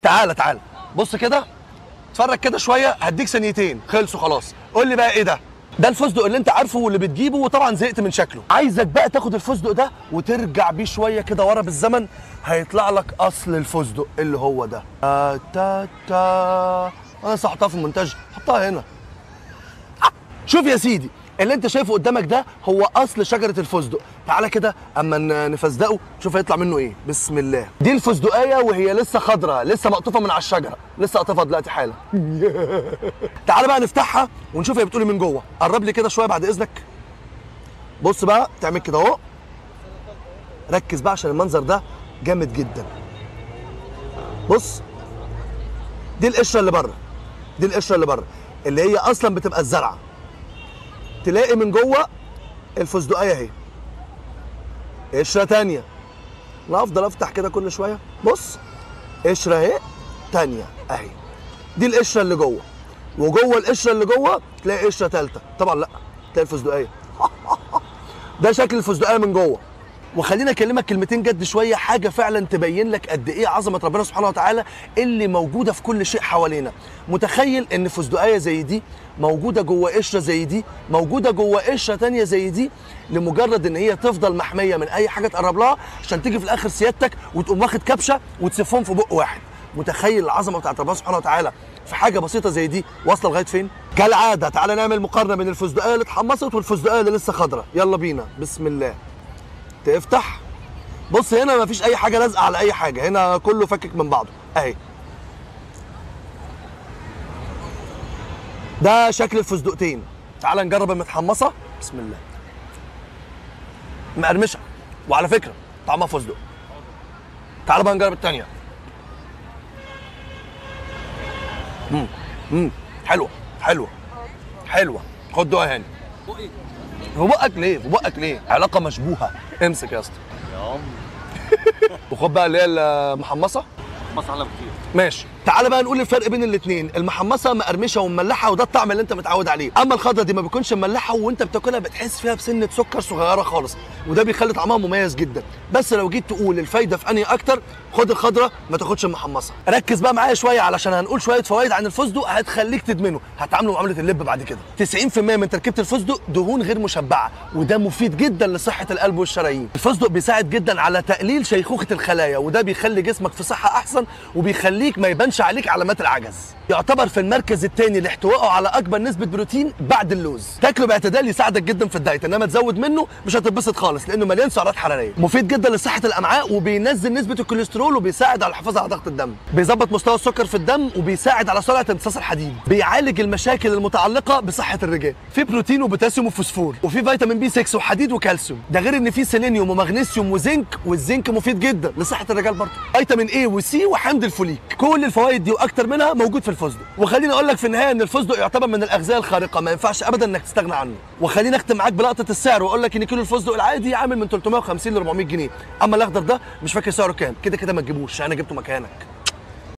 تعالى تعالى بص كده، اتفرج كده شويه، هديك ثانيتين خلصوا خلاص. قول لي بقى ايه ده؟ ده الفستق اللي انت عارفه واللي بتجيبه وطبعا زهقت من شكله. عايزك بقى تاخد الفستق ده وترجع بيه شويه كده ورا بالزمن، هيطلع لك اصل الفستق اللي هو ده. انا لسه حطها في المونتاج، حطها هنا. شوف يا سيدي، اللي انت شايفه قدامك ده هو اصل شجره الفستق. تعالى كده اما نفزدقه شوف هيطلع منه ايه. بسم الله. دي الفستقايه وهي لسه خضراء، لسه مقطوفه من على الشجره، لسه قاطفها دلوقتي حالا. تعالى بقى نفتحها ونشوف هي بتقول من جوه. قرب لي كده شويه بعد اذنك. بص بقى تعمل كده اهو، ركز بقى عشان المنظر ده جامد جدا. بص، دي القشره اللي بره، دي القشره اللي بره اللي هي اصلا بتبقى الزرعه. تلاقي من جوه الفستقايه اهي، قشره تانيه. انا افضل افتح كده كل شويه. بص، قشره اهي تانيه اهي، دي القشره اللي جوه. وجوه القشره اللي جوه تلاقي قشره ثالثه، طبعا لا تلاقي الفستقايه. ده شكل الفستقايه من جوه. وخليني اكلمك كلمتين جد شويه، حاجه فعلا تبين لك قد ايه عظمه ربنا سبحانه وتعالى اللي موجوده في كل شيء حوالينا. متخيل ان فستقايه زي دي موجوده جوه قشره زي دي، موجوده جوه قشره ثانيه زي دي، لمجرد ان هي تفضل محميه من اي حاجه تقرب لها، عشان تيجي في الاخر سيادتك وتقوم واخد كبشه وتسفهم في بق واحد. متخيل العظمه بتاعت ربنا سبحانه وتعالى في حاجه بسيطه زي دي واصله لغايه فين؟ كالعاده تعالى نعمل مقارنه بين الفستقايه اللي اتحمصت والفستقايه اللي لسه خضراء. يلا بينا. بسم الله. تفتح. بص هنا مفيش اي حاجه لازقه على اي حاجه، هنا كله فكك من بعضه اهي. ده شكل الفستقتين. تعال نجرب المتحمصه. بسم الله. مقرمشه وعلى فكره طعمها فستق. تعال بقى نجرب الثانيه. حلوه حلوه حلوه. خد دوقها هاني. في بقك ليه؟ في بقك ليه؟ علاقه مشبوهه. امسك يا اسطى. يا عم. وخد بقى اللي هي المحمصه. محمصه احلى بكتير. ماشي. تعالى بقى نقول الفرق بين الاثنين. المحمصه مقرمشه ومملحه وده الطعم اللي انت متعود عليه، اما الخضره دي ما بتكونش مملحه وانت بتاكلها بتحس فيها بسنه سكر صغيره خالص، وده بيخلي طعمها مميز جدا. بس لو جيت تقول الفايده في انهي اكتر، خد الخضره ما تاخدش المحمصه. ركز بقى معايا شويه علشان هنقول شويه فوائد عن الفستق هتخليك تدمنه، هتعامله معامله اللب بعد كده. 90% من تركيبه الفستق دهون غير مشبعه، وده مفيد جدا لصحه القلب والشرايين. الفستق بيساعد جدا على تقليل شيخوخه الخلايا، وده بيخلي جسمك في صحه احسن وبيخليك ما يبانش عليك علامات العجز. يعتبر في المركز الثاني لاحتوائه على اكبر نسبه بروتين بعد اللوز. تاكله باعتدال يساعدك جدا في الدايت، انما تزود منه مش هتتبسط خالص لانه مليان سعرات حراريه. مفيد جدا لصحه الامعاء وبينزل نسبه الكوليسترول وبيساعد على الحفاظ على ضغط الدم. بيظبط مستوى السكر في الدم وبيساعد على سرعه امتصاص الحديد. بيعالج المشاكل المتعلقه بصحه الرجال. في بروتين وبوتاسيوم وفوسفور، وفي فيتامين بي 6 وحديد وكالسيوم. ده غير ان في سيلينيوم ومغنيسيوم وزنك، والزنك مفيد جدا لصحه الرجال برضه. فيتامين اي وسي وحمض الفوليك. كل الفوائد دي واكتر منها موجود في الفستق. وخليني اقول لك في النهايه ان الفستق يعتبر من الاغذيه الخارقه، ما ينفعش ابدا انك تستغنى عنه. وخليني اختم معاك بلقطه السعر واقول لك ان كيلو الفستق العادي عامل من 350 ل 400 جنيه، اما الاخضر ده مش فاكر سعره كام، كده كده ما تجيبوش انا جبته مكانك.